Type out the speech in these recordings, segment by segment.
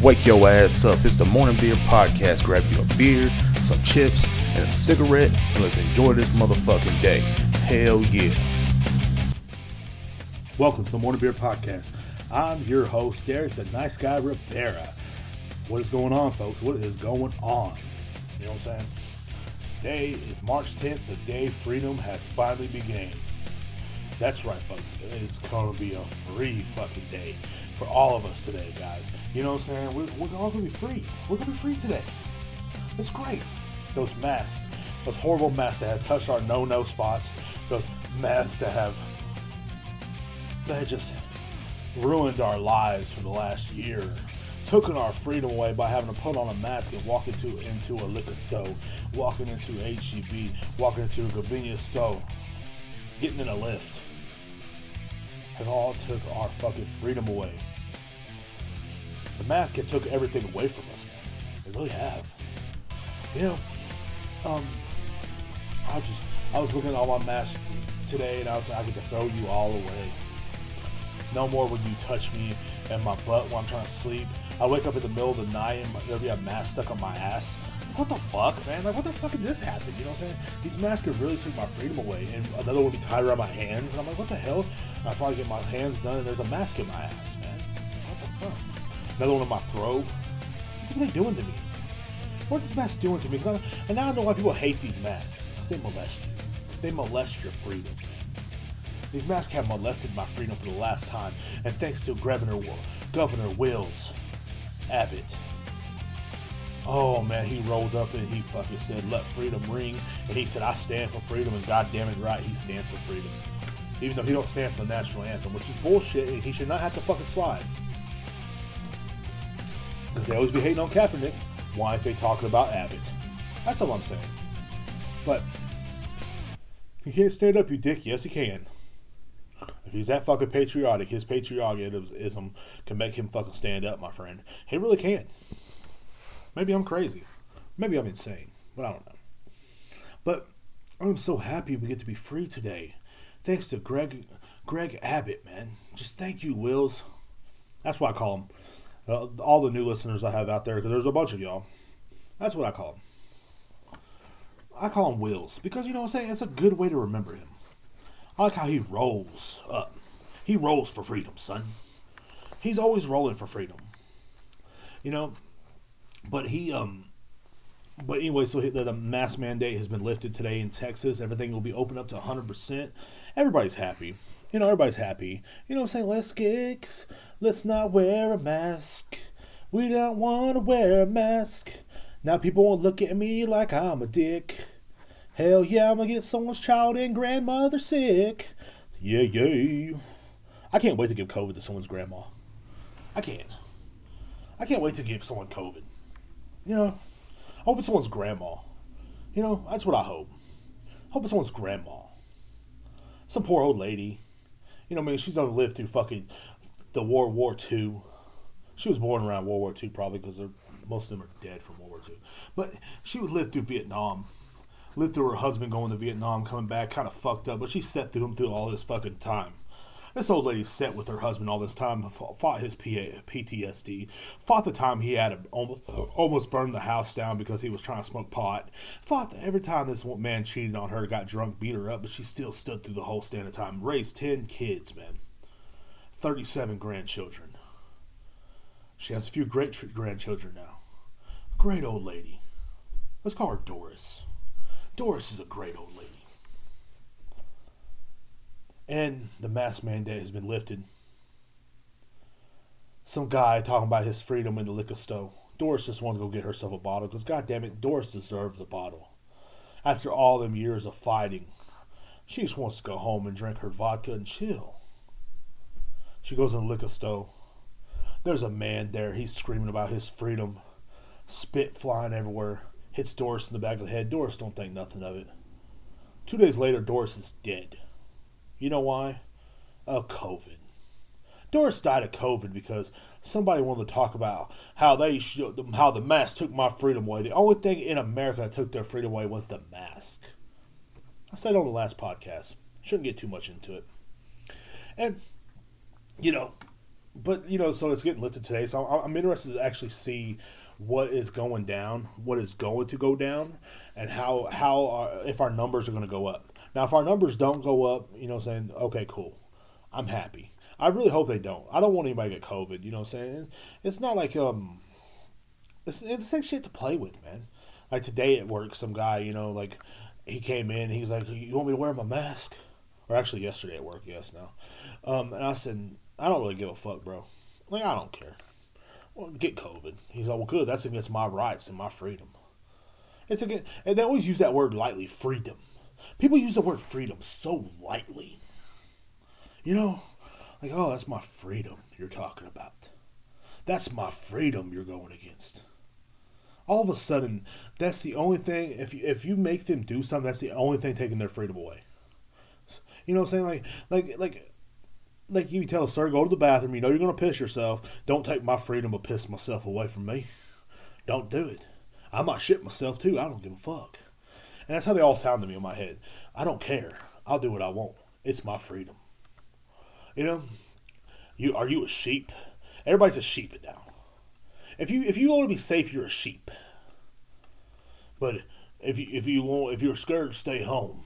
Wake your ass up. It's the Morning Beer Podcast. Grab you a beer, some chips, and a cigarette, and let's enjoy this motherfucking day. Hell yeah. Welcome to the Morning Beer Podcast. I'm your host, Derek, the nice guy Rivera. What is going on, folks? What is going on? You know what I'm saying? Today is March 10th, the day freedom has finally begun. That's right, folks. It's going to be a free fucking day for all of us today, guys. You know what I'm saying? We're all going to be free. We're going to be free today. It's great. Those masks, those horrible masks that have touched our no-no spots, those masks that have just ruined our lives for the last year, taken our freedom away by having to put on a mask and walk into a liquor store, walking into HEB, walking into a convenience store, getting in a lift. Have all took our fucking freedom away. The mask had took everything away from us, man. They really have. You know, I was looking at all my masks today, and I was like, I get to throw you all away. No more would you touch me and my butt while I'm trying to sleep. I wake up in the middle of the night and there'll be a mask stuck on my ass. What the fuck, man? Like, what the fuck did this happen? You know what I'm saying? These masks have really took my freedom away. And another one would be tied around my hands. And I'm like, what the hell? And I finally get my hands done and there's a mask in my ass, man. What the fuck? Another one in my throat. What are they doing to me? What are these masks doing to me? And now I know why people hate these masks. Because they molest you. They molest your freedom. These masks have molested my freedom for the last time. And thanks to Governor Wills Abbott. Oh man, he rolled up and he fucking said, let freedom ring. And he said, I stand for freedom, and goddamn it right, he stands for freedom. Even though he don't stand for the national anthem, which is bullshit, and he should not have to fucking slide. Because they always be hating on Kaepernick. Why aren't they talking about Abbott? That's all I'm saying. But he can't stand up, you dick. Yes, he can. If he's that fucking patriotic, his patriotism can make him fucking stand up, my friend. He really can. Maybe I'm crazy. Maybe I'm insane. But I don't know. But I'm so happy we get to be free today. Thanks to Greg Abbott, man. Just thank you, Wills. That's what I call him. All the new listeners I have out there, because there's a bunch of y'all. That's what I call him. I call him Wills. Because, you know what I'm saying? It's a good way to remember him. I like how he rolls up. He rolls for freedom, son. He's always rolling for freedom. You know? But anyway, so the mask mandate has been lifted today in Texas. Everything will be open up to 100%. Everybody's happy. You know, everybody's happy. You know what I'm saying? Let's not wear a mask. We don't want to wear a mask. Now people won't look at me like I'm a dick. Hell yeah, I'm going to get someone's child and grandmother sick. Yeah. I can't wait to give COVID to someone's grandma. I can't wait to give someone COVID. You know, I hope it's someone's grandma. You know, that's what I hope. I hope it's someone's grandma. Some poor old lady. You know, she's gonna live through fucking the World War II. She was born around World War II probably because most of them are dead from World War II. But she would live through Vietnam. Lived through her husband going to Vietnam, coming back, kind of fucked up. But she sat through him through all this fucking time. This old lady sat with her husband all this time, fought his PTSD, fought the time he had almost burned the house down because he was trying to smoke pot, fought every time this man cheated on her, got drunk, beat her up, but she still stood through the whole stand of time. Raised 10 kids, man. 37 grandchildren. She has a few great grandchildren now. Great old lady. Let's call her Doris. Doris is a great old lady. And the mask mandate has been lifted. Some guy talking about his freedom in the liquor store. Doris just wanted to go get herself a bottle because, goddamn it, Doris deserves the bottle. After all them years of fighting, she just wants to go home and drink her vodka and chill. She goes in the liquor store. There's a man there. He's screaming about his freedom. Spit flying everywhere. Hits Doris in the back of the head. Doris don't think nothing of it. 2 days later, Doris is dead. You know why? COVID. Doris died of COVID because somebody wanted to talk about how the mask took my freedom away. The only thing in America that took their freedom away was the mask. I said on the last podcast. Shouldn't get too much into it. And, you know, but so it's getting lifted today. So I'm interested to actually see what is going down, what is going to go down, and if our numbers are going to go up. Now, if our numbers don't go up, saying okay, cool, I'm happy. I really hope they don't. I don't want anybody to get COVID. Saying it's not like it's like shit to play with, man. Like today at work, some guy, like he came in, he's like, "You want me to wear my mask?" Or actually, yesterday at work, yes, now. And I said, "I don't really give a fuck, bro. Like I don't care. Well, get COVID." He's like, "Well, good. That's against my rights and my freedom." It's again, and they always use that word lightly, freedom. People use the word freedom so lightly. Like, oh, that's my freedom you're talking about. That's my freedom you're going against. All of a sudden, that's the only thing. If you make them do something, that's the only thing taking their freedom away. You know what I'm saying? Like you tell a sir, go to the bathroom. You know you're gonna piss yourself. Don't take my freedom to piss myself away from me. Don't do it. I might shit myself too. I don't give a fuck. And that's how they all sound to me in my head. I don't care. I'll do what I want. It's my freedom. Are you a sheep? Everybody's a sheep now. If you want to be safe, you're a sheep. But if you're scared, stay home.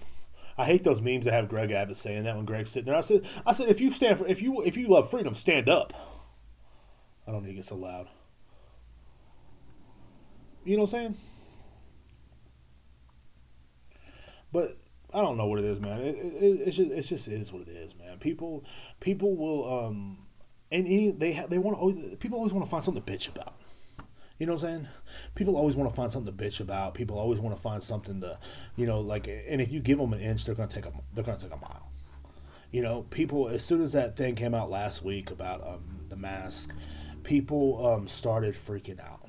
I hate those memes that have Greg Abbott saying that when Greg's sitting there. I said if you love freedom, stand up. I don't need to get so loud. You know what I'm saying? But I don't know what it is, man. It just is what it is, man. People will they want people always want to find something to bitch about. You know what I'm saying? People always want to find something to bitch about. People always want to find something to, and if you give them an inch, they're gonna take a mile. People, as soon as that thing came out last week about the mask, people started freaking out.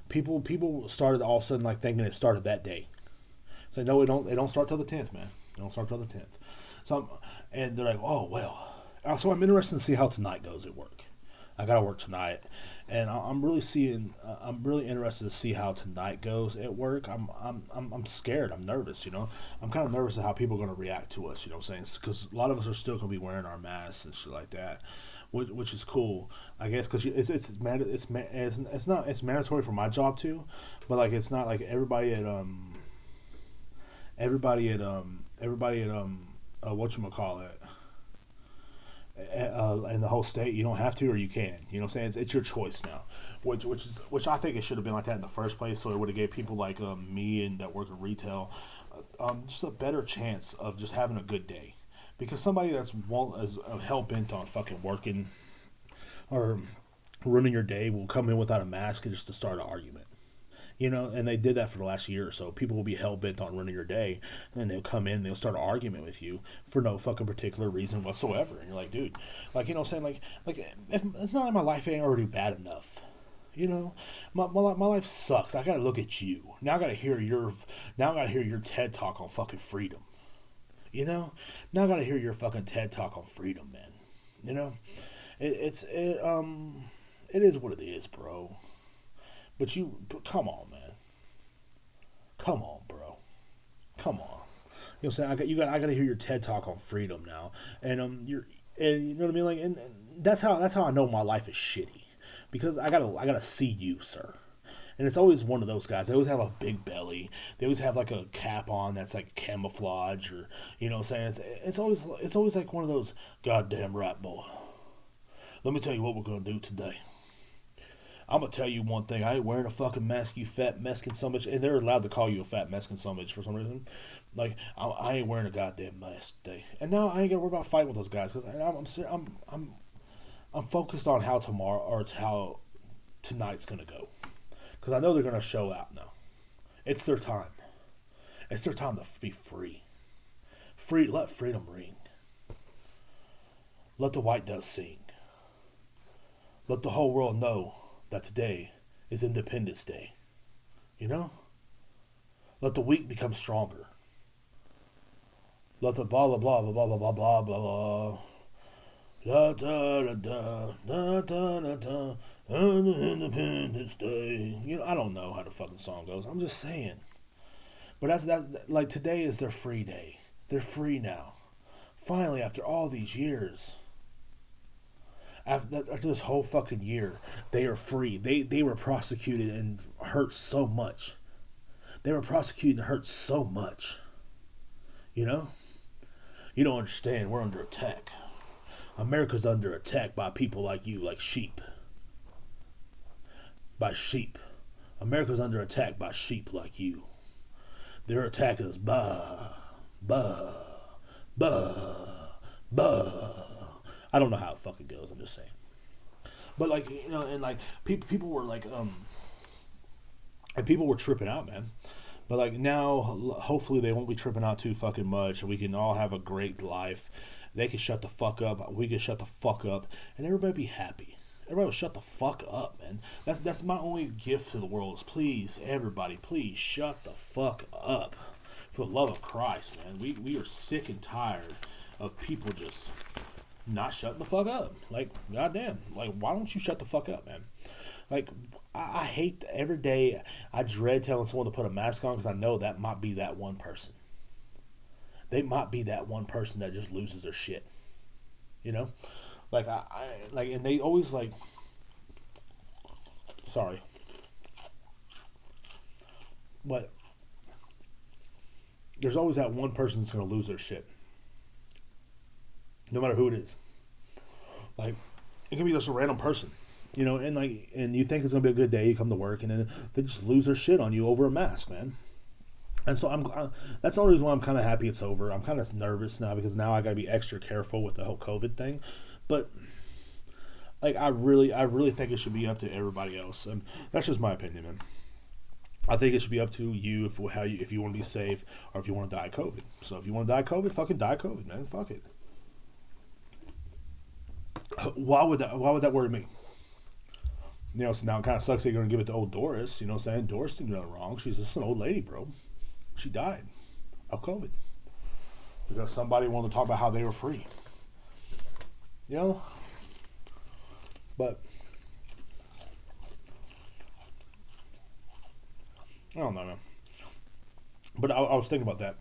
People started all of a sudden like thinking it started that day. So no, they don't start till the 10th, man. They don't start till the 10th. And they're like, oh well. So I'm interested to see how tonight goes at work. I gotta work tonight, and I'm really interested to see how tonight goes at work. I'm scared. I'm nervous. I'm kind of nervous of how people are gonna react to us. You know what I'm saying? Because a lot of us are still gonna be wearing our masks and shit like that, which is cool, I guess. Because it's mandatory for my job too, but like it's not like everybody at whatchamacallit, in the whole state, you don't have to, or you can. You know what I'm saying? It's your choice now, which I think it should have been like that in the first place. So it would have gave people like me and that work in retail just a better chance of just having a good day, because somebody that's hell bent on fucking working or ruining your day will come in without a mask just to start an argument. And they did that for the last year or so. People will be hell-bent on running your day, and they'll come in and they'll start an argument with you for no fucking particular reason whatsoever. And you're like, dude, like, saying, like if it's not like my life ain't already bad enough. My life sucks. I gotta look at you. Now I gotta hear your TED Talk on fucking freedom. Now I gotta hear your fucking TED Talk on freedom, man. It is what it is, bro. But come on, man. Come on, bro. Come on. You know what I'm saying? I gotta hear your TED Talk on freedom now, and you know what I mean? Like, and that's how I know my life is shitty, because I gotta see you, sir. And it's always one of those guys. They always have a big belly. They always have like a cap on that's like camouflage, or you know what I'm saying? It's always like one of those goddamn right, boy. Let me tell you what we're gonna do today. I'm going to tell you one thing. I ain't wearing a fucking mask, you fat Mexican summit. And they're allowed to call you a fat Mexican summit for some reason. Like, I ain't wearing a goddamn mask today. And now I ain't got to worry about fighting with those guys. Because I'm focused on how tomorrow, or it's how tonight's going to go. Because I know they're going to show out now. It's their time. It's their time to be free. Let freedom ring. Let the white dove sing. Let the whole world know that today is Independence Day. Let the weak become stronger. Let the blah blah blah blah blah blah blah blah blah. Da da da da da da da da. Independence Day. I don't know how the fucking song goes. I'm just saying. But that's like today is their free day. They're free now. Finally, after all these years. After this whole fucking year, they are free. They were prosecuted and hurt so much. They were prosecuted and hurt so much. You know? You don't understand. We're under attack. America's under attack by people like you, like sheep. By sheep. America's under attack by sheep like you. They're attacking us. Bah, bah, bah, bah. I don't know how it fucking goes. I'm just saying. But like, you know, and like people were like, and people were tripping out, man. But like now, hopefully they won't be tripping out too fucking much. We can all have a great life. They can shut the fuck up. We can shut the fuck up, and everybody be happy. Everybody will shut the fuck up, man. That's my only gift to the world is please, everybody, please shut the fuck up. For the love of Christ, man. We are sick and tired of people just not shutting the fuck up. Like, goddamn. Like, why don't you shut the fuck up, man? Like, I hate every day. I dread telling someone to put a mask on because I know that might be that one person. They might be that one person that just loses their shit. You know? Like, I like, and they always, like, sorry. But there's always that one person that's going to lose their shit. No matter who it is. Like, it can be just a random person. You know, and like, and you think it's going to be a good day, you come to work, and then they just lose their shit on you over a mask, man. And so that's the only reason why I'm kind of happy it's over. I'm kind of nervous now because now I got to be extra careful with the whole COVID thing. But like, I really think it should be up to everybody else, and that's just my opinion, man. I think it should be up to you if you want to be safe or if you want to die of COVID. So if you want to die of COVID, fucking die of COVID, man. Fuck it. Why would that worry me? You know, so now it kind of sucks that you're going to give it to old Doris. You know what I'm saying? Doris didn't do nothing wrong. She's just an old lady, bro. She died of COVID because somebody wanted to talk about how they were free. You know? But I don't know, man. But I was thinking about that.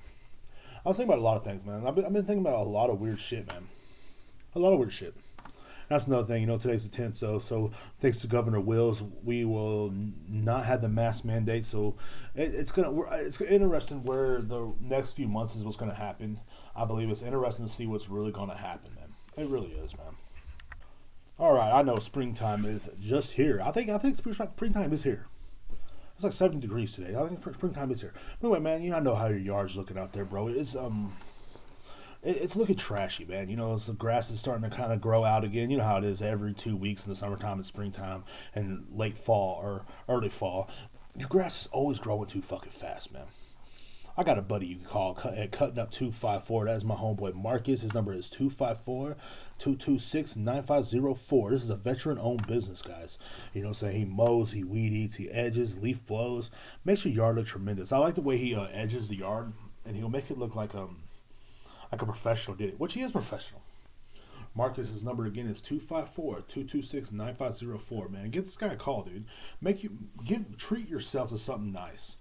I was thinking about a lot of things, man. I've been thinking about a lot of weird shit, man. A lot of weird shit. That's another thing. You know, today's the 10th, so thanks to Governor Wills, we will not have the mask mandate. So it's interesting where the next few months is what's going to happen. I believe it's interesting to see what's really going to happen, man. It really is, man. All right, I know springtime is just here. I think springtime is here. It's like 70 degrees today. I think springtime is here. But anyway, man, I know how your yard's looking out there, bro. It's looking trashy, man. You know, the grass is starting to kind of grow out again. You know how it is every 2 weeks in the summertime and springtime and late fall or early fall. Your grass is always growing too fucking fast, man. I got a buddy you can call at Cutting Up 254. That is my homeboy Marcus. His number is 254-226-9504. This is a veteran-owned business, guys. You know what I'm saying? He mows, he weed eats, he edges, leaf blows. Makes your yard look tremendous. I like the way he edges the yard, and he'll make it look like a professional did it, which he is professional. Marcus's number again is 254-226-9504. Man, give this guy a call, dude. Treat yourself to something nice.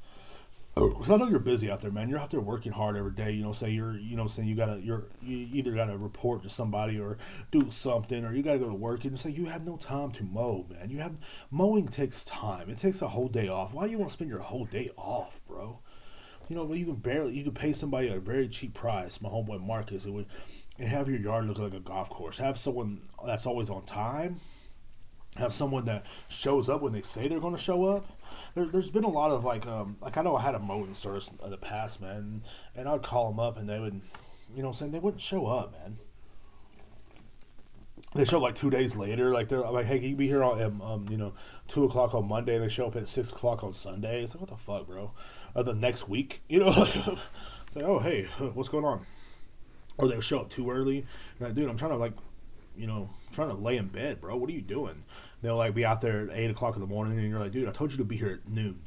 Because I know you're busy out there, man. You're out there working hard every day. You know, say you either gotta report to somebody or do something, or you gotta go to work, and say you have no time to mow, man. Mowing takes time. It takes a whole day off. Why do you want to spend your whole day off, bro? You know, you can pay somebody a very cheap price. My homeboy Marcus, and have your yard look like a golf course. Have someone that's always on time. Have someone that shows up when they say they're going to show up. There's been a lot of like I know I had a mowing service in the past, man, and I'd call them up and they would, you know what I'm saying, they wouldn't show up, man. They show up like 2 days later, like they're like, hey, can you be here on 2 o'clock on Monday? And they show up at 6 o'clock on Sunday. It's like, what the fuck, bro? The next week, you know, it's like, oh hey, what's going on? Or they show up too early. And like, dude, I'm trying to trying to lay in bed, bro. What are you doing? They'll like be out there at 8 o'clock in the morning, and you're like, dude, I told you to be here at noon,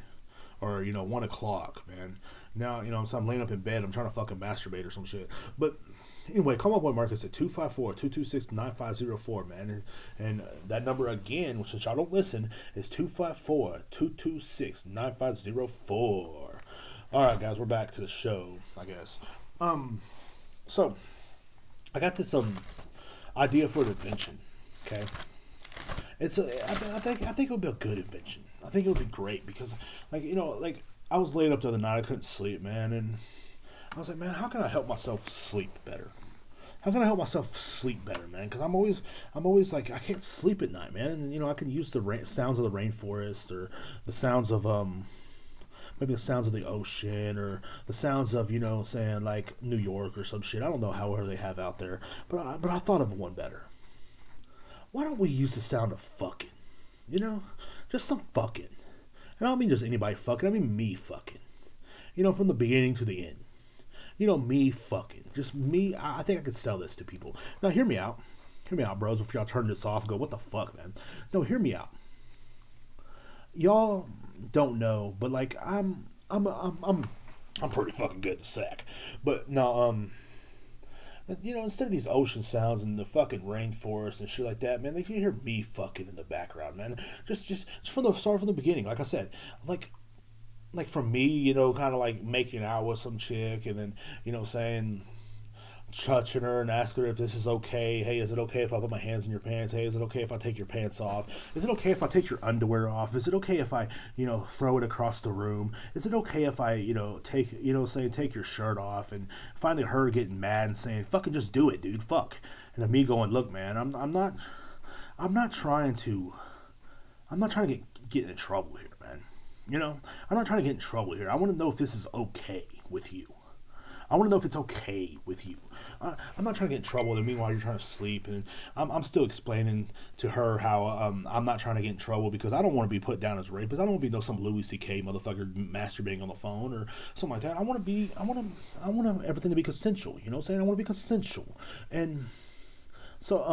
or 1 o'clock, man. Now so I'm laying up in bed. I'm trying to fucking masturbate or some shit. But anyway, call up with Marcus at 254-226-9504, man, and that number again, which y'all don't listen, is 254-226-9504. All right, guys, we're back to the show, I guess. So I got this idea for an invention. Okay, I think it would be a good invention. I think it would be great because, like, like I was laid up the other night, I couldn't sleep, man, and I was like, man, how can I help myself sleep better? How can I help myself sleep better, man? Because I'm always like, I can't sleep at night, man. And I can use the sounds of the rainforest, or the sounds of maybe the sounds of the ocean, or the sounds of saying like New York or some shit. I don't know however they have out there, but I thought of one better. Why don't we use the sound of fucking? Just some fucking. And I don't mean just anybody fucking. I mean me fucking. From the beginning to the end. Me fucking. Just me. I think I could sell this to people. Now, hear me out. Hear me out, bros. If y'all turn this off and go, what the fuck, man? No, hear me out. Y'all don't know, but like I'm pretty fucking good at the sack. But no, instead of these ocean sounds and the fucking rainforest and shit like that, man, like you hear me fucking in the background, man. Just from the beginning. Like I said, like from me, kind of like making out with some chick, and then, saying, touching her and asking her if this is okay. Hey, is it okay if I put my hands in your pants? Hey, is it okay if I take your pants off? Is it okay if I take your underwear off? Is it okay if I, throw it across the room? Is it okay if I, take your shirt off? And finally her getting mad and saying, fucking just do it, dude, fuck. And then me going, look, man, I'm not trying to get in trouble here, man. I'm not trying to get in trouble here. I want to know if this is okay with you. I want to know if it's okay with you. I'm not trying to get in trouble, and meanwhile you're trying to sleep, and I'm still explaining to her how I'm not trying to get in trouble because I don't want to be put down as rapist. I don't want to be some Louis C.K. motherfucker masturbating on the phone or something like that. I want everything to be consensual. You know what I'm saying? I want to be consensual, and so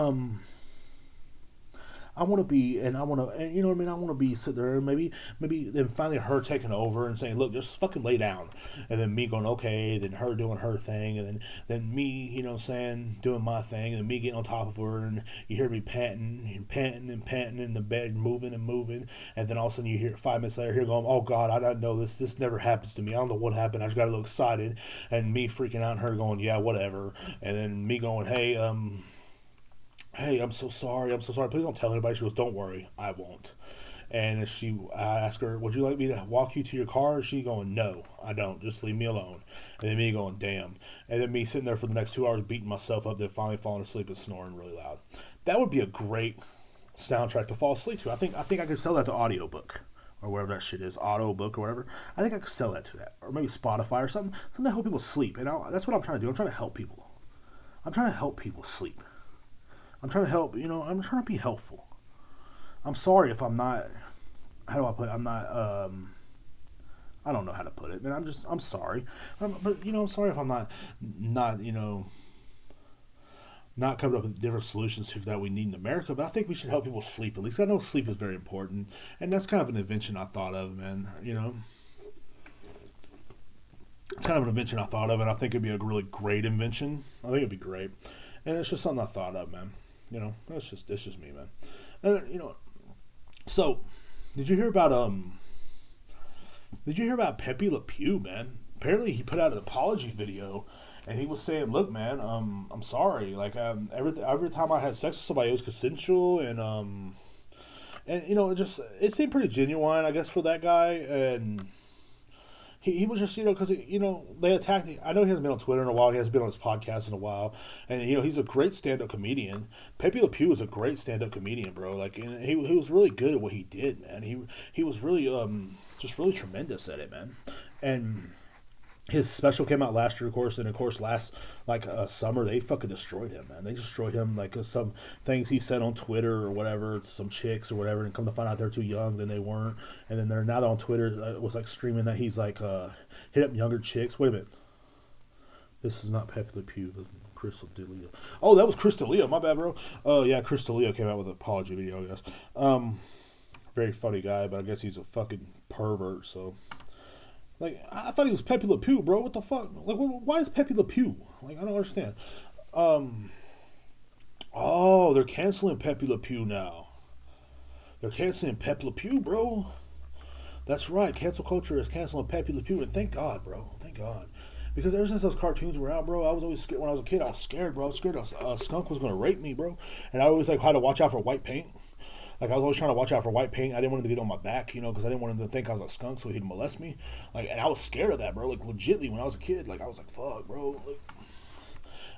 I want to be, and I want to, and you know what I mean? I want to be sitting there, maybe then finally her taking over and saying, look, just fucking lay down. And then me going, okay, then her doing her thing, and then me, doing my thing, and then me getting on top of her, and you hear me panting in the bed, moving and moving, and then all of a sudden you hear 5 minutes later, here going, oh God, I don't know, this never happens to me. I don't know what happened. I just got a little excited, and me freaking out and her going, yeah, whatever. And then me going, hey, I'm so sorry. Please don't tell anybody. She goes, don't worry, I won't. And I ask her, would you like me to walk you to your car? She going, no, I don't. Just leave me alone. And then me going, damn. And then me sitting there for the next 2 hours beating myself up, then finally falling asleep and snoring really loud. That would be a great soundtrack to fall asleep to. I think I could sell that to audiobook or wherever that shit is, Autobook or whatever. I think I could sell that to that, or maybe Spotify or something to help people sleep. And that's what I'm trying to do. I'm trying to help people. I'm trying to help people sleep. I'm trying to help, I'm trying to be helpful. I'm sorry if I'm not, how do I put it? I'm not, I don't know how to put it, man. I'm sorry. But, I'm sorry if I'm not, not coming up with different solutions that we need in America, but I think we should help people sleep at least. I know sleep is very important, and that's kind of an invention I thought of, man, It's kind of an invention I thought of, and I think it'd be a really great invention. I think it'd be great. And it's just something I thought of, man. It's just me, man. And, so, did you hear about Pepe Le Pew, man? Apparently he put out an apology video, and he was saying, look, man, I'm sorry. Like, every time I had sex with somebody, it was consensual, and it seemed pretty genuine, I guess, for that guy, and he was just, because, they attacked him. I know he hasn't been on Twitter in a while. He hasn't been on his podcast in a while. And, he's a great stand-up comedian. Pepe Le Pew is a great stand-up comedian, bro. Like, and he was really good at what he did, man. He was really, just really tremendous at it, man. And his special came out last year, of course, and of course last summer they fucking destroyed him, man. They destroyed him, like some things he said on Twitter or whatever, some chicks or whatever, and come to find out they're too young, then they weren't, and then they're now on Twitter was like streaming that he's like hit up younger chicks. Wait a minute, this is not Pepe Le Pew, this is Chris D'Elia. Oh, that was Chris D'Elia. My bad, bro. Yeah, Chris D'Elia came out with an apology video, I guess. Very funny guy, but I guess he's a fucking pervert. So. Like, I thought he was Pepe Le Pew, bro. What the fuck? Like, why is Pepe Le Pew? Like, I don't understand. Oh, they're canceling Pepe Le Pew now. They're canceling Pepe Le Pew, bro. That's right. Cancel culture is canceling Pepe Le Pew, and thank God, bro. Thank God. Because ever since those cartoons were out, bro, I was always scared. When I was a kid, I was scared, bro. I was scared a skunk was gonna rape me, bro. And I always like had to watch out for white paint. Like I was always trying to watch out for white paint. I didn't want him to get on my back, because I didn't want him to think I was a skunk, so he'd molest me. Like, and I was scared of that, bro. Like legitly, when I was a kid, like I was like, fuck, bro. Like,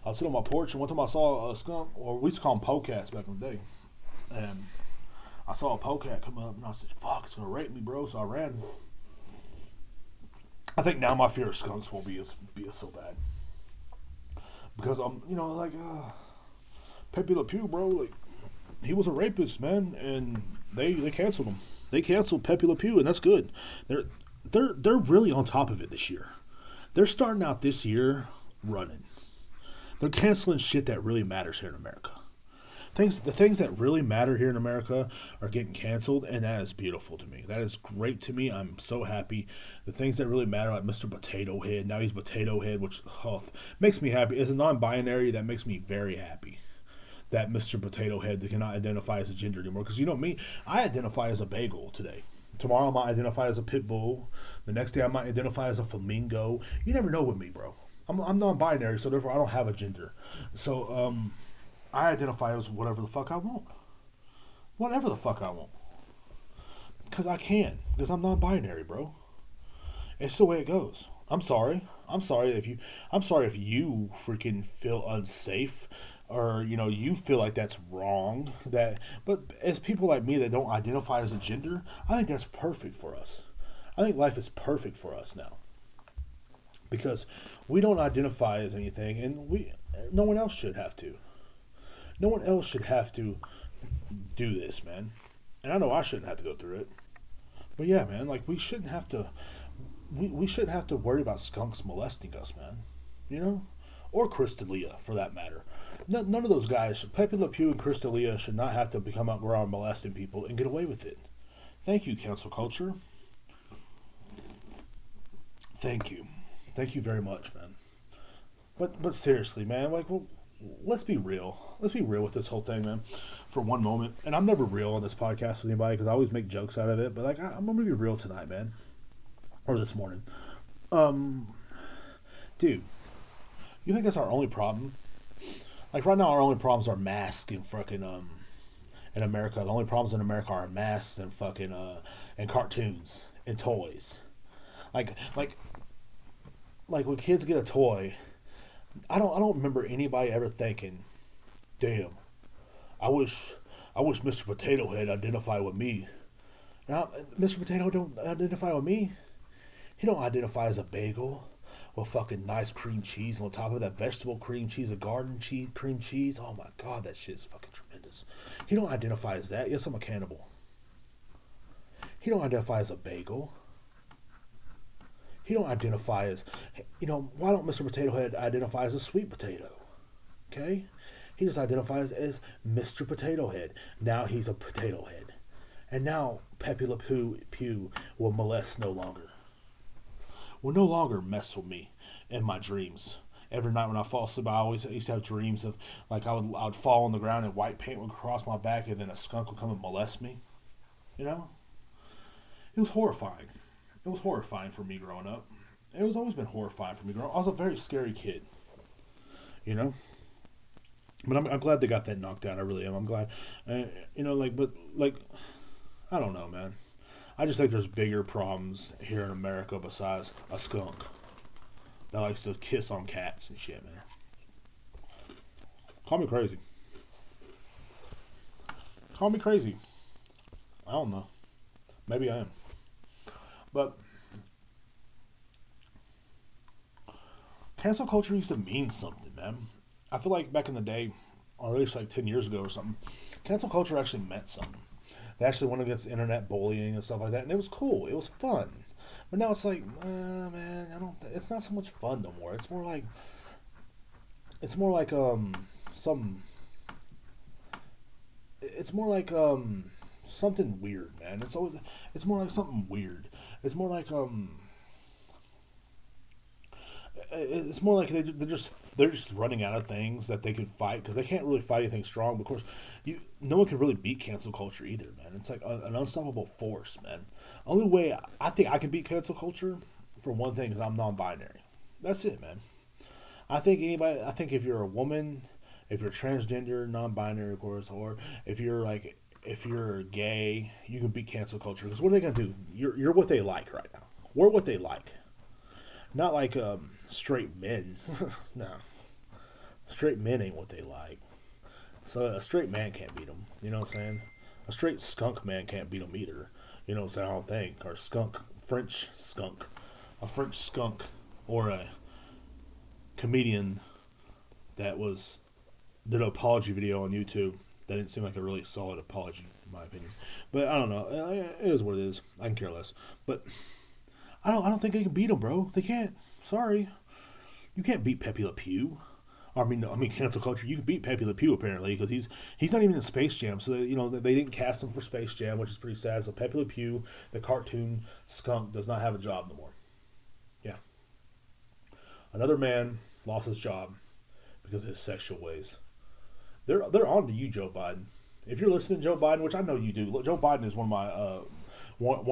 I was sitting on my porch, and one time I saw a skunk, or we used to call them polecats back in the day, and I saw a polecat come up, and I said, fuck, it's gonna rape me, bro. So I ran. I think now my fear of skunks won't be as so bad. Because Pepe Le Pew, bro, like he was a rapist, man, and they canceled him. They canceled Pepe Le Pew, and that's good. They're really on top of it this year. They're starting out this year running. They're canceling shit that really matters here in America. The things that really matter here in America are getting canceled, and that is beautiful to me. That is great to me. I'm so happy. The things that really matter, like Mr. Potato Head, now he's Potato Head, which makes me happy. As a non-binary, that makes me very happy. That Mr. Potato Head that cannot identify as a gender anymore. Because you know me, I identify as a bagel today. Tomorrow I might identify as a pit bull. The next day I might identify as a flamingo. You never know with me, bro. I'm non-binary, so therefore I don't have a gender. So, I identify as whatever the fuck I want. Whatever the fuck I want. Because I can. Because I'm non-binary, bro. It's the way it goes. I'm sorry. I'm sorry if you freaking feel unsafe, or you feel like that's wrong. But as people like me that don't identify as a gender, I think that's perfect for us. I think life is perfect for us now. Because we don't identify as anything, and no one else should have to. No one else should have to do this, man. And I know I shouldn't have to go through it. But yeah, man, like we shouldn't have to worry about skunks molesting us, man. Or Crystalia, for that matter. None of those guys, Pepe Le Pew and Crystalia, should not have to come out around molesting people and get away with it. Thank you, cancel culture. Thank you. Thank you very much, man. But seriously, man, like, well, let's be real. Let's be real with this whole thing, man, for one moment. And I'm never real on this podcast with anybody because I always make jokes out of it. But, like, I'm going to be real tonight, man. Or this morning. Dude, you think that's our only problem? Like, right now, our only problems are masks and fucking, in America. The only problems in America are masks and fucking, and cartoons and toys. Like when kids get a toy, I don't remember anybody ever thinking, damn, I wish Mr. Potato Head identified with me. Now, Mr. Potato don't identify with me. He don't identify as a bagel with fucking nice cream cheese, and on top of that vegetable cream cheese, a garden cheese, cream cheese. Oh my god, that shit is fucking tremendous. He don't identify as that. Yes, I'm a cannibal. He don't identify as a bagel. He don't identify as, why don't Mr. Potato Head identify as a sweet potato? Okay? He just identifies as Mr. Potato Head. Now he's a potato head. And now Pepe Le Pew will molest no longer. Will no longer mess with me in my dreams. Every night when I fall asleep, I used to have dreams of, like, I would fall on the ground and white paint would cross my back and then a skunk would come and molest me. It was horrifying. It was horrifying for me growing up. It was always been horrifying for me growing up. I was a very scary kid. But I'm glad they got that knocked out. I really am. I'm glad. I don't know, man. I just think there's bigger problems here in America besides a skunk that likes to kiss on cats and shit, man. Call me crazy. Call me crazy. I don't know. Maybe I am. But cancel culture used to mean something, man. I feel like back in the day, or at least like 10 years ago or something, cancel culture actually meant something. They actually went against internet bullying and stuff like that, and it was cool. It was fun. But now it's like, man, it's not so much fun no more. It's more like something weird, man. It's more like something weird. It's more like they're just running out of things that they can fight because they can't really fight anything strong. But of course, no one can really beat cancel culture either, man. It's like an unstoppable force, man. Only way I think I can beat cancel culture, for one thing, is I'm non-binary. That's it, man. I think if you're a woman, if you're transgender, non-binary, of course, or if you're gay, you can beat cancel culture. Because what are they gonna do? You're what they like right now. We're what they like. Not like straight men. No, straight men ain't what they like. So a straight man can't beat them. You know what I'm saying? A straight skunk man can't beat them either. You know what I'm saying? I don't think. Or French skunk, a French skunk, or a comedian that did an apology video on YouTube. That didn't seem like a really solid apology, in my opinion. But I don't know. It is what it is. I can care less. But I don't think they can beat them, bro. They can't. Sorry, you can't beat Pepe Le Pew. I mean, cancel culture. You can beat Pepe Le Pew apparently because he's not even in Space Jam. So they didn't cast him for Space Jam, which is pretty sad. So Pepe Le Pew, the cartoon skunk, does not have a job no more. Yeah, another man lost his job because of his sexual ways. They're on to you, Joe Biden. If you're listening, Joe Biden, which I know you do. Joe Biden is one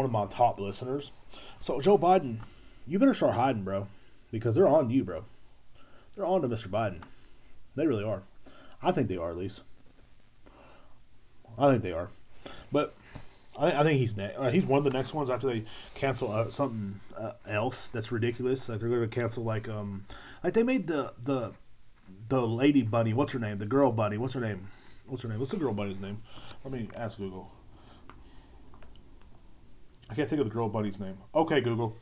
of my top listeners. So Joe Biden, you better start hiding, bro, because they're on to you, bro. They're on to Mr. Biden. They really are. I think they are, at least. I think they are. But I think he's he's one of the next ones after they cancel something else that's ridiculous. Like they're going to cancel like they made the lady bunny. What's her name? The girl bunny. What's her name? What's the girl bunny's name? Let me ask Google. I can't think of the girl bunny's name. Okay, Google.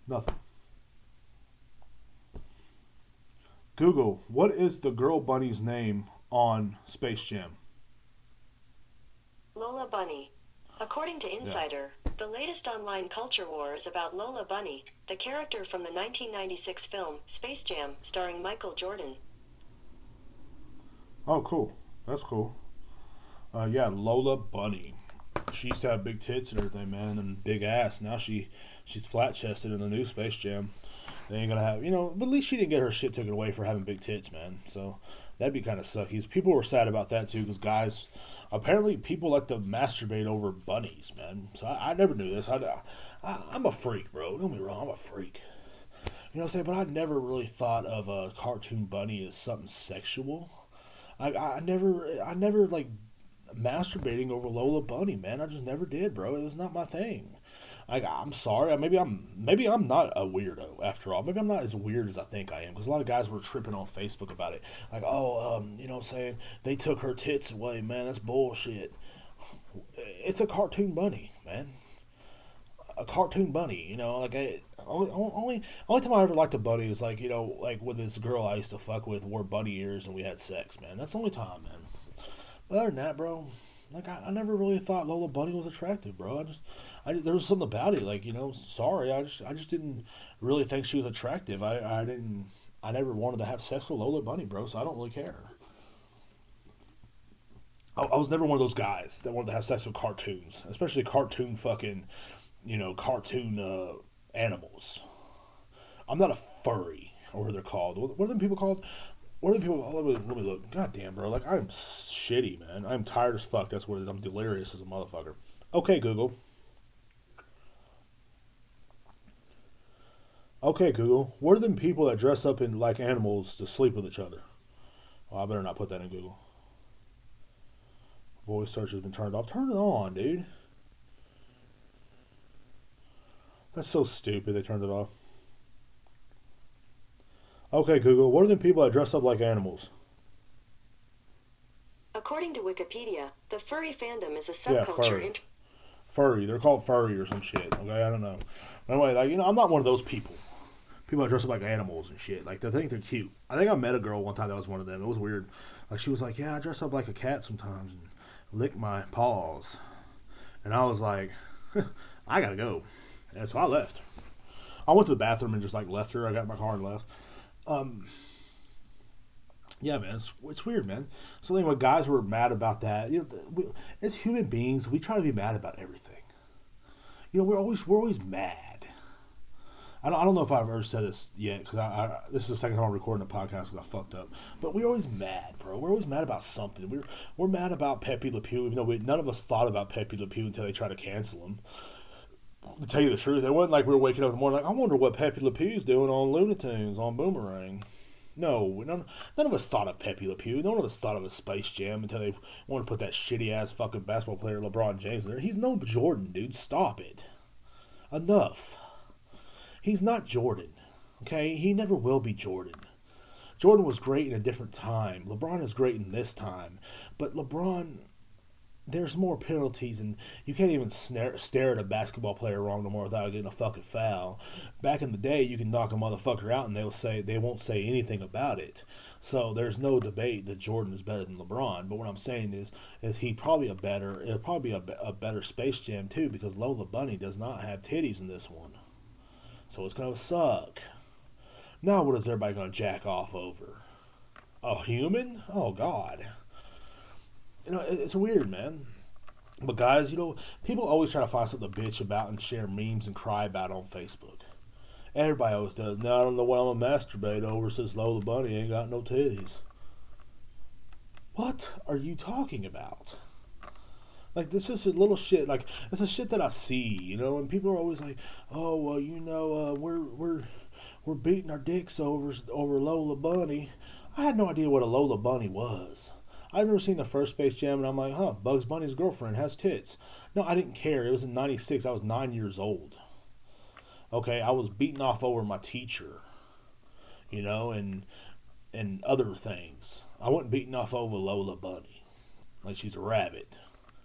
Nothing. Google, what is the girl bunny's name on Space Jam? Lola Bunny. According to Insider, the latest online culture war is about Lola Bunny, the character from the 1996 film Space Jam, starring Michael Jordan. Oh, cool. That's cool. Yeah, Lola Bunny. She used to have big tits and everything, man, and big ass. Now she's flat chested in the new Space Jam. They ain't gonna have, but at least she didn't get her shit taken away for having big tits, man. So that'd be kind of sucky. People were sad about that too, because guys, apparently people like to masturbate over bunnies, man. So I never knew this. I'm a freak, bro. Don't get me wrong, I'm a freak. You know what I'm saying? But I never really thought of a cartoon bunny as something sexual. I never like masturbating over Lola Bunny, man. I just never did, bro. It was not my thing. I'm sorry. Maybe I'm not a weirdo after all. Maybe I'm not as weird as I think I am. Because a lot of guys were tripping on Facebook about it. Like, you know what I'm saying? They took her tits away, man. That's bullshit. It's a cartoon bunny, man. A cartoon bunny, only time I ever liked a bunny is like with this girl I used to fuck with wore bunny ears and we had sex, man. That's the only time, man. But other than that, bro, like I never really thought Lola Bunny was attractive, bro. There was something about it, sorry, I just didn't really think she was attractive. I never wanted to have sex with Lola Bunny, bro. So I don't really care. I was never one of those guys that wanted to have sex with cartoons, especially cartoon fucking, cartoon animals. I'm not a furry, or what they're called. What are them people called? What are the people? Let me look. God damn, bro. Like, I'm shitty, man. I'm tired as fuck. That's what it is. I'm delirious as a motherfucker. Okay, Google. Okay, Google. What are them people that dress up in like animals to sleep with each other? Oh, I better not put that in Google. Voice search has been turned off. Turn it on, dude. That's so stupid. They turned it off. Okay, Google, what are the people that dress up like animals? According to Wikipedia, the furry fandom is a subculture. Yeah, furry. They're called furry or some shit. Okay, I don't know. Anyway, I'm not one of those people. People that dress up like animals and shit. Like, they think they're cute. I think I met a girl one time that was one of them. It was weird. Like, she was like, yeah, I dress up like a cat sometimes and lick my paws. And I was like, I gotta go. And so I left. I went to the bathroom and just left her. I got in my car and left. Yeah, man, it's weird, man. So anyway, guys were mad about that. As human beings, we try to be mad about everything. We're always mad. I don't know if I've ever said this yet because this is the second time I'm recording the podcast because I fucked up. But we're always mad, bro. We're always mad about something. We're mad about Pepe Le Pew, even though none of us thought about Pepe Le Pew until they tried to cancel him. To tell you the truth, it wasn't like we were waking up in the morning like, I wonder what Pepe Le Pew's doing on Looney Tunes on Boomerang. No, none of us thought of Pepe Le Pew. None of us thought of a Space Jam until they wanted to put that shitty ass fucking basketball player LeBron James in there. He's no Jordan, dude. Stop it. Enough. He's not Jordan. Okay? He never will be Jordan. Jordan was great in a different time. LeBron is great in this time. But LeBron, there's more penalties, and you can't even stare at a basketball player wrong no more without getting a fucking foul. Back in the day, you can knock a motherfucker out, and they won't say anything about it. So there's no debate that Jordan is better than LeBron. But what I'm saying is he probably it'll probably be a better Space Jam too, because Lola Bunny does not have titties in this one, so it's gonna suck. Now what is everybody gonna jack off over? A human? Oh God. It's weird, man. But guys, people always try to find something to bitch about and share memes and cry about on Facebook. Everybody always does. Now I don't know what I'm gonna masturbate over since Lola Bunny ain't got no titties. What are you talking about? Like, this is a little shit. Like, it's a shit that I see, and people are always like, oh, well, we're beating our dicks over Lola Bunny. I had no idea what a Lola Bunny was. I've never seen the first Space Jam, and I'm like, Bugs Bunny's girlfriend has tits. No, I didn't care. It was in '96. I was 9 years old. Okay, I was beating off over my teacher, and other things. I wasn't beating off over Lola Bunny. Like, she's a rabbit.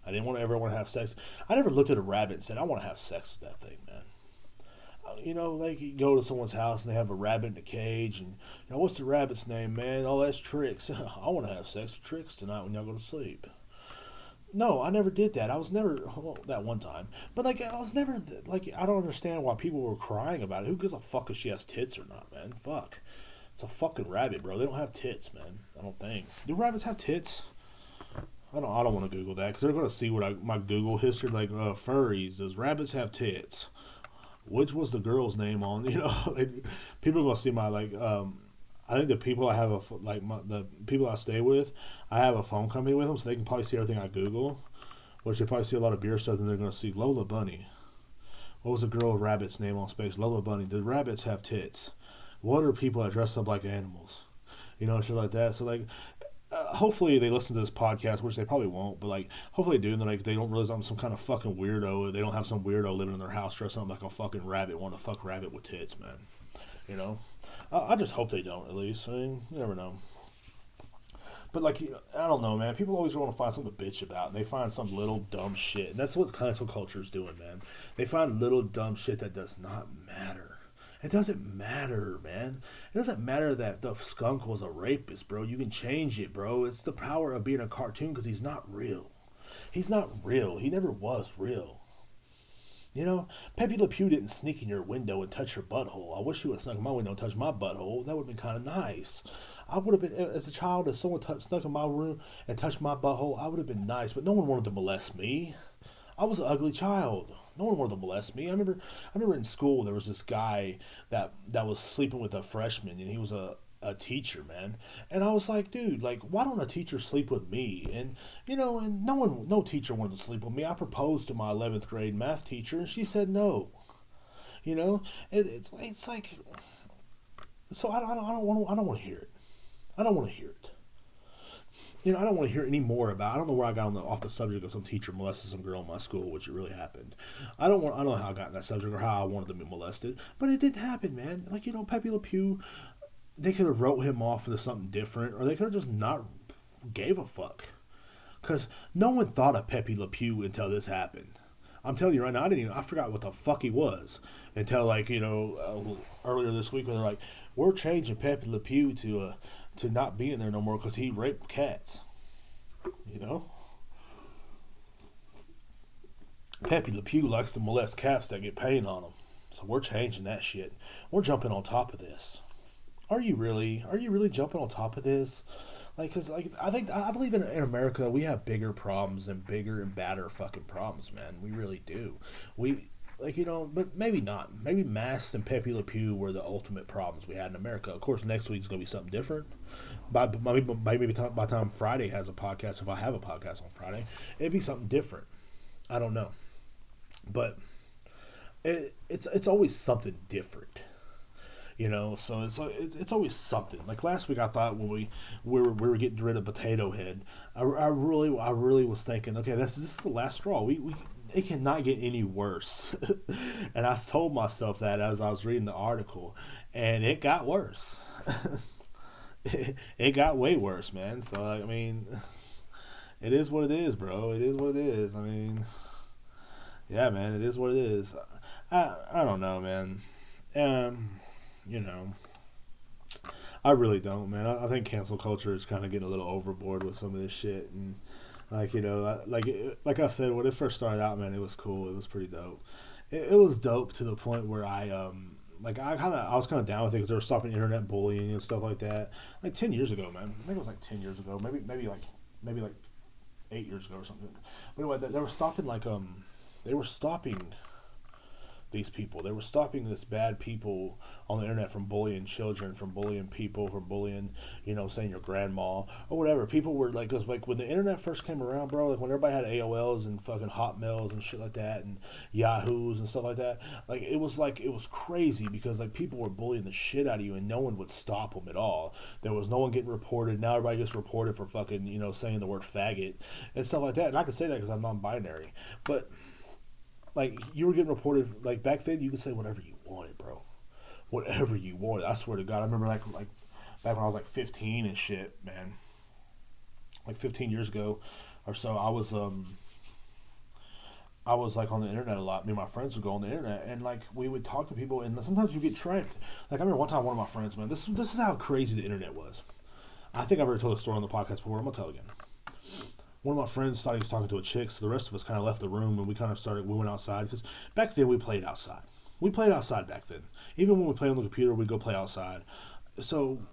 I didn't ever want to have sex. I never looked at a rabbit and said, I want to have sex with that thing, man. Like you go to someone's house and they have a rabbit in a cage, and what's the rabbit's name, man? Oh, that's Trix. I want to have sex with Trix tonight when y'all go to sleep. No, I never did that. I was never, that one time, but I was never I don't understand why people were crying about it. Who gives a fuck if she has tits or not, man? Fuck, it's a fucking rabbit, bro. They don't have tits, man. I don't think. Do rabbits have tits? I don't want to Google that because they're gonna see what my Google history furries. Does rabbits have tits? Which was the girl's name on? People are gonna see my I think the people I have the people I stay with, I have a phone company with them, so they can probably see everything I Google. Which they probably see a lot of beer stuff, and they're gonna see Lola Bunny. What was the girl rabbit's name on Space? Lola Bunny. Did rabbits have tits? What are people that dress up like animals? Shit like that. So hopefully they listen to this podcast, which they probably won't, but hopefully they do, and they don't realize I'm some kind of fucking weirdo. They don't have some weirdo living in their house dressing up like a fucking rabbit, wanting to fuck rabbit with tits, man. I just hope they don't, at least. I mean, you never know. But I don't know, man. People always want to find something to bitch about, and they find some little dumb shit, and that's what cancel culture is doing, man. They find little dumb shit that does not matter. It doesn't matter, man. It doesn't matter that the skunk was a rapist, bro. You can change it, bro. It's the power of being a cartoon, because he's not real. He's not real. He never was real. Pepe Le Pew didn't sneak in your window and touch your butthole. I wish he would have snuck in my window and touched my butthole. That would have been kind of nice. I would have been, as a child, if someone snuck in my room and touched my butthole, I would have been nice. But no one wanted to molest me. I was an ugly child. No one wanted to molest me. I remember in school there was this guy that was sleeping with a freshman, and he was a teacher, man. And I was like, dude, why don't a teacher sleep with me? And and no teacher wanted to sleep with me. I proposed to my 11th grade math teacher, and she said no. It's like, so I don't want to hear it. I don't want to hear it. I don't want to hear any more about. I don't know where I got off the subject of some teacher molested some girl in my school, which it really happened. I don't know how I got in that subject or how I wanted to be molested, but it didn't happen, man. Pepe Le Pew, they could have wrote him off into something different, or they could have just not gave a fuck. Because no one thought of Pepe Le Pew until this happened. I'm telling you right now, I forgot what the fuck he was until earlier this week when they're like, we're changing Pepe Le Pew to not be in there no more because he raped cats. Pepe Le Pew likes to molest cats that get paint on them, so we're changing that shit. We're jumping on top of this. Are you really jumping on top of this? I believe in America we have bigger problems and bigger and badder fucking problems, man. We really do. But maybe not. Maybe masks and Pepe Le Pew were the ultimate problems we had in America. Of course, next week's going to be something different. By the time Friday has a podcast, if I have a podcast on Friday, it'd be something different. I don't know. But it's always something different. So it's always something. Like last week, I thought when we were getting rid of Potato Head, I really was thinking, okay, this is the last straw. We it cannot get any worse, and I told myself that as I was reading the article, and it got worse. It got way worse, man. So I mean, it is what it is, bro. It is what it is. I mean, yeah, man, it is what it is. I don't know, man. You know, I really don't, man. I think cancel culture is kind of getting a little overboard with some of this shit, and like I said, when it first started out, man, it was cool. It was pretty dope. It was dope to the point where I was kind of down with it because they were stopping internet bullying and stuff like that. Like 10 years ago, man. I think it was like 10 years ago, maybe like 8 years ago or something. But anyway, they were stopping they were stopping these people. They were stopping this bad people on the internet from bullying children, from bullying people, from bullying, saying your grandma or whatever. People were like, cause like when the internet first came around, bro, like when everybody had AOLs and fucking Hotmails and shit like that and Yahoos and stuff like that, it was crazy because like people were bullying the shit out of you and no one would stop them at all. There was no one getting reported. Now everybody gets reported for fucking, saying the word faggot and stuff like that. And I can say that because I'm non-binary, but like you were getting reported, like back then you could say whatever you wanted, bro. Whatever you wanted. I swear to God, I remember like back when I was like 15 and shit, man. Like 15 years ago or so, I was like on the internet a lot. Me and my friends would go on the internet and like we would talk to people and sometimes you get tracked. Like I remember one time one of my friends, man, this is how crazy the internet was. I think I've already told the story on the podcast before. I'm gonna tell again. One of my friends thought he was talking to a chick, so the rest of us kind of left the room and we went outside. Because back then we played outside. We played outside back then. Even when we played on the computer, we'd go play outside. So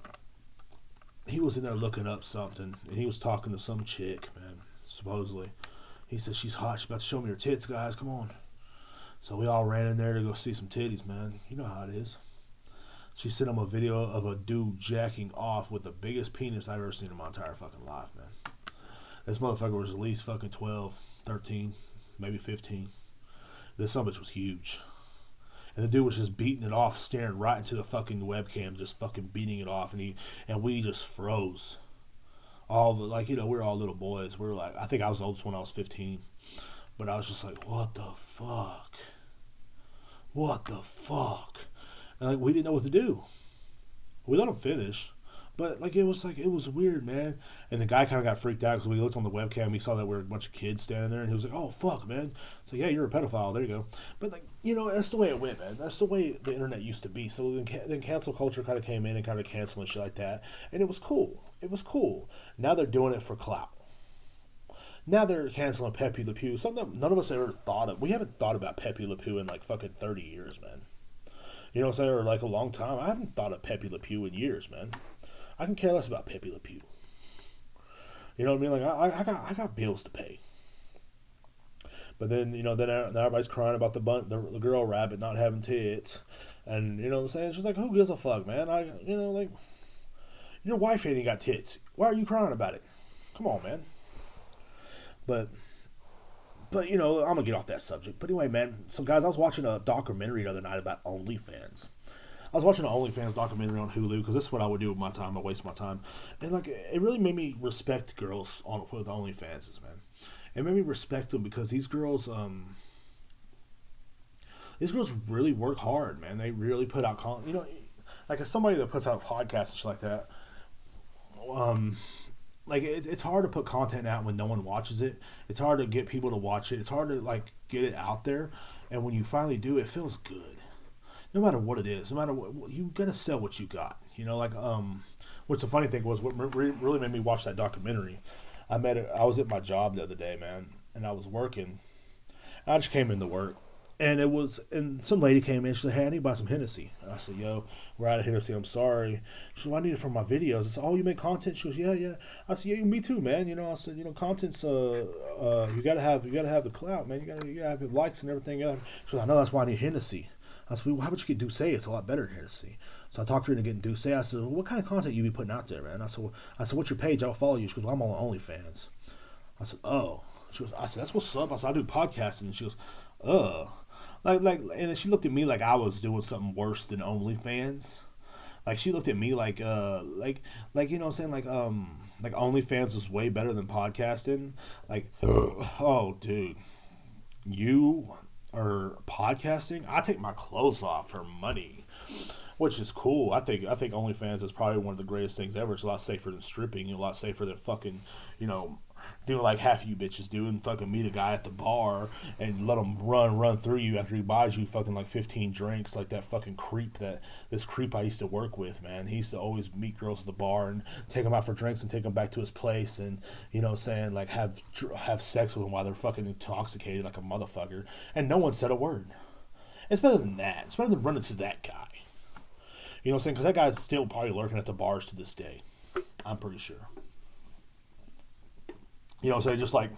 he was in there looking up something and he was talking to some chick, man, supposedly. He said, she's hot. She's about to show me her tits, guys. Come on. So we all ran in there to go see some titties, man. You know how it is. She sent him a video of a dude jacking off with the biggest penis I've ever seen in my entire fucking life, man. This motherfucker was at least fucking 12, 13, maybe 15. This son of a bitch was huge. And the dude was just beating it off, staring right into the fucking webcam, just fucking beating it off. And we just froze. We were all little boys. We were like, I think I was the oldest when I was 15. But I was just like, what the fuck? What the fuck? And like, we didn't know what to do. We let him finish. But it was weird, man. And the guy kind of got freaked out because we looked on the webcam, we saw that we were a bunch of kids standing there, and he was like, "Oh fuck, man!" So yeah, you're a pedophile. There you go. But that's the way it went, man. That's the way the internet used to be. So then cancel culture kind of came in and kind of canceling shit like that, and it was cool. It was cool. Now they're doing it for clout. Now they're canceling Pepe Le Pew. Something none of us ever thought of. We haven't thought about Pepe Le Pew in like fucking 30 years, man. You know what I'm saying? Or like a long time. I haven't thought of Pepe Le Pew in years, man. I can care less about Pepe Le Pew. You know what I mean? Like I got bills to pay. But then then everybody's crying about the girl rabbit not having tits, and you know what I'm saying? It's just like, who gives a fuck, man? Like your wife ain't got tits. Why are you crying about it? Come on, man. But I'm gonna get off that subject. But anyway, man. So guys, I was watching a documentary the other night about OnlyFans. I was watching an OnlyFans documentary on Hulu because this is what I would do with my time. I waste my time, and it really made me respect girls with OnlyFans, man. It made me respect them because these girls really work hard, man. They really put out content. Like as somebody that puts out podcasts and shit like that. It's hard to put content out when no one watches it. It's hard to get people to watch it. It's hard to get it out there, and when you finally do, it feels good. No matter what it is, no matter what, you gotta sell what you got. Which the funny thing was, what really made me watch that documentary. I was at my job the other day, man, and I was working. I just came into work, and some lady came in. She said, "Hey, I need to buy some Hennessy." And I said, "Yo, we're out of Hennessy. I'm sorry." She said, "Well, I need it for my videos." I said, "Oh, you make content?" She goes, "Yeah." I said, "Yeah, me too, man." I said, "Content's you gotta have the clout, man. You gotta have the likes and everything." She goes, "I know, that's why I need Hennessy." I said, "Well, how about you get Douce? It's a lot better than Hennessy." So I talked to her into getting Douce. I said, "Well, what kind of content you be putting out there, man?" I said, "What's your page? I'll follow you." She goes, "Well, I'm on I said, "Oh." I said, "That's what's up." I said, "I do podcasting." And she goes, "Oh." and then she looked at me like I was doing something worse than OnlyFans. Like she looked at me like you know what I'm saying, like OnlyFans was way better than podcasting. Like, oh dude, you are podcasting. I take my clothes off for money, which is cool. I think OnlyFans is probably one of the greatest things ever. It's a lot safer than stripping. A lot safer than fucking, doing like half you bitches do and fucking meet a guy at the bar and let him run through you after he buys you fucking like 15 drinks, like that fucking this creep I used to work with, man. He used to always meet girls at the bar and take them out for drinks and take them back to his place and, saying like have sex with them while they're fucking intoxicated like a motherfucker. And no one said a word. It's better than that. It's better than running to that guy. You know what I'm saying? Because that guy's still probably lurking at the bars to this day. I'm pretty sure. You know what I'm saying? Just like,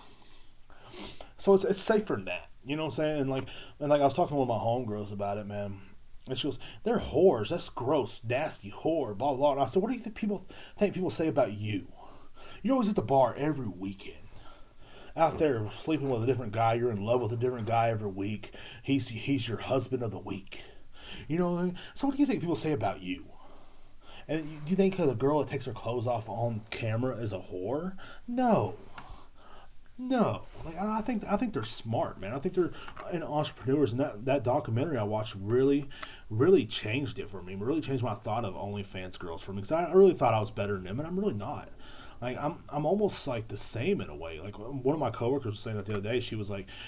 so it's safer than that. You know what I'm saying? And like I was talking to one of my homegirls about it, man. And she goes, they're whores. That's gross, nasty whore, blah, blah. And I said, what do you think people say about you? You're always at the bar every weekend. Out there sleeping with a different guy. You're in love with a different guy every week. He's your husband of the week. You know what I mean? So what do you think people say about you? And do you think a girl that takes her clothes off on camera is a whore? No. Like I think they're smart, man. I think they're entrepreneurs, and that documentary I watched really, really changed it for me. It really changed my thought of OnlyFans girls for me, because I really thought I was better than them, and I'm really not. Like I'm almost like the same in a way. Like one of my coworkers was saying that the other day. She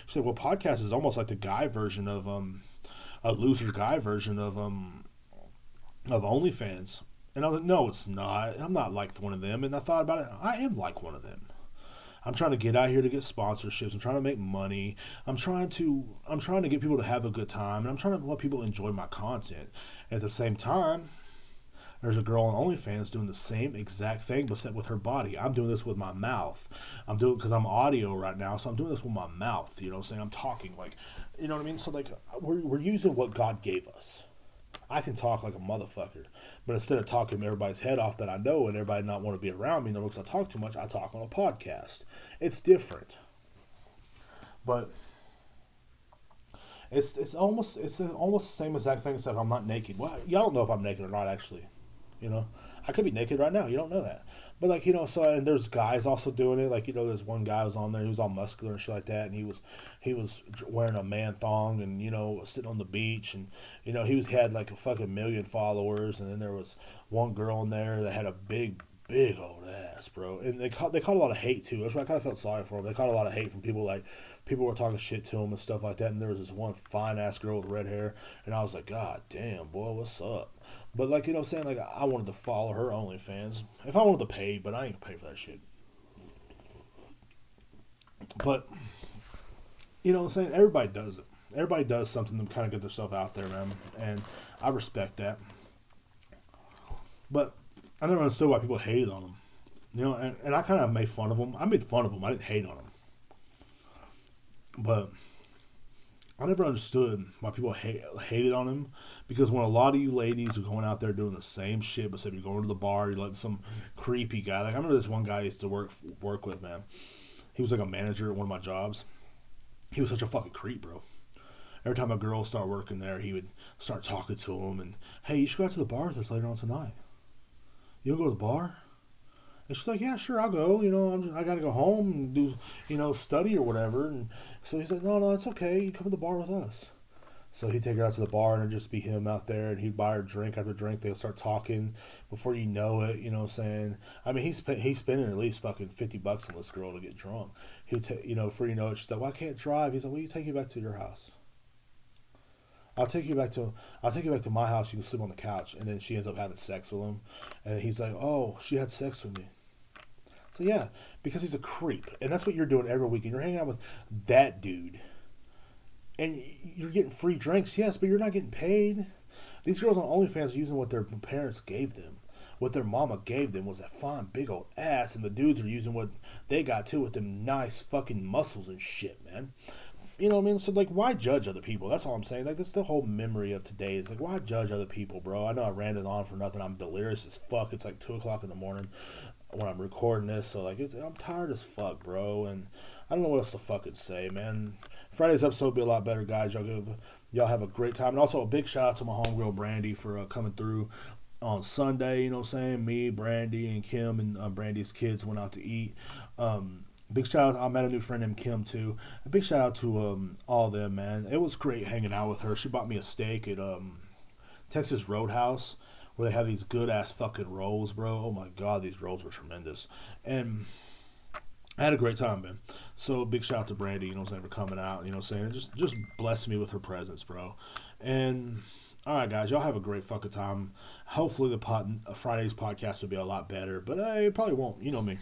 said, well, podcast is almost like the guy version of a loser's guy version of OnlyFans. And I was like, no, it's not. I'm not like one of them. And I thought about it. I am like one of them. I'm trying to get out here to get sponsorships. I'm trying to make money. I'm trying to get people to have a good time, and I'm trying to let people enjoy my content. At the same time, there's a girl on OnlyFans doing the same exact thing, but set with her body. I'm doing this with my mouth. I'm doing it because I'm audio right now, so I'm doing this with my mouth. You know what I'm saying? I'm talking like, you know what I mean? So like, we're using what God gave us. I can talk like a motherfucker, but instead of talking everybody's head off that I know and everybody not want to be around me, because I talk too much, I talk on a podcast. It's different, but it's almost the same exact thing. Except I'm not naked. Well, y'all don't know if I'm naked or not, actually. I could be naked right now. You don't know that. But like, so, and there's guys also doing it. Like, there's one guy was on there. He was all muscular and shit like that. And he was wearing a man thong and, sitting on the beach. And, he had like a fucking million followers. And then there was one girl in there that had a big old ass, bro. And they caught a lot of hate too. That's why I kind of felt sorry for him. They caught a lot of hate from people. Like, people were talking shit to him and stuff like that. And there was this one fine ass girl with red hair. And I was like, God damn, boy, what's up? But like, you know what I'm saying? Like, I wanted to follow her OnlyFans. If I wanted to pay, but I ain't gonna pay for that shit. But, you know what I'm saying? Everybody does it. Everybody does something to kind of get themselves out there, man. And I respect that. But I never understood why people hated on them. And I kind of made fun of them. I made fun of them. I didn't hate on them. But I never understood why people hated on him, because when a lot of you ladies are going out there doing the same shit, but say you're going to the bar, you're letting some creepy guy. Like, I remember this one guy I used to work with, man. He was like a manager at one of my jobs. He was such a fucking creep, bro. Every time a girl started working there, he would start talking to him and, hey, you should go out to the bar with us later on tonight. You want to go to the bar? And she's like, yeah, sure, I'll go. I got to go home and do, study or whatever. And so he's like, no, it's okay. You come to the bar with us. So he'd take her out to the bar and it'd just be him out there, and he'd buy her drink after drink. They'll start talking. Before you know it, you know what I'm saying? I mean, he's spending at least fucking $50 on this girl to get drunk. He'll take, before you know it, she's like, well, I can't drive. He's like, well, you take you back to your house. I'll take you back to my house. You can sleep on the couch. And then she ends up having sex with him. And he's like, oh, she had sex with me. So yeah, because he's a creep. And that's what you're doing every weekend. You're hanging out with that dude. And you're getting free drinks, yes, but you're not getting paid. These girls on OnlyFans are using what their parents gave them. What their mama gave them was that fine big old ass. And the dudes are using what they got too, with them nice fucking muscles and shit, man. You know what I mean? So, like, why judge other people? That's all I'm saying. Like, that's the whole memory of today. It's like, why judge other people, bro? I know I ranted on for nothing. I'm delirious as fuck. It's like 2 o'clock in the morning when I'm recording this. So, like, I'm tired as fuck, bro. And I don't know what else to fucking say, man. Friday's episode will be a lot better, guys. Y'all Y'all have a great time. And also a big shout out to my homegirl Brandy for coming through on Sunday. You know what I'm saying? Me, Brandy, and Kim and Brandy's kids went out to eat. Big shout out. I met a new friend named Kim too. A big shout out to all of them, man. It was great hanging out with her. She bought me a steak at Texas Roadhouse, where they have these good ass fucking rolls, bro. Oh my god, these rolls were tremendous. And I had a great time, man. So big shout out to Brandy, you know what I'm saying, for coming out, you know what I'm saying, just blessed me with her presence, bro. And all right, guys, y'all have a great fucking time. Hopefully the Friday's podcast will be a lot better, but it probably won't. You know me.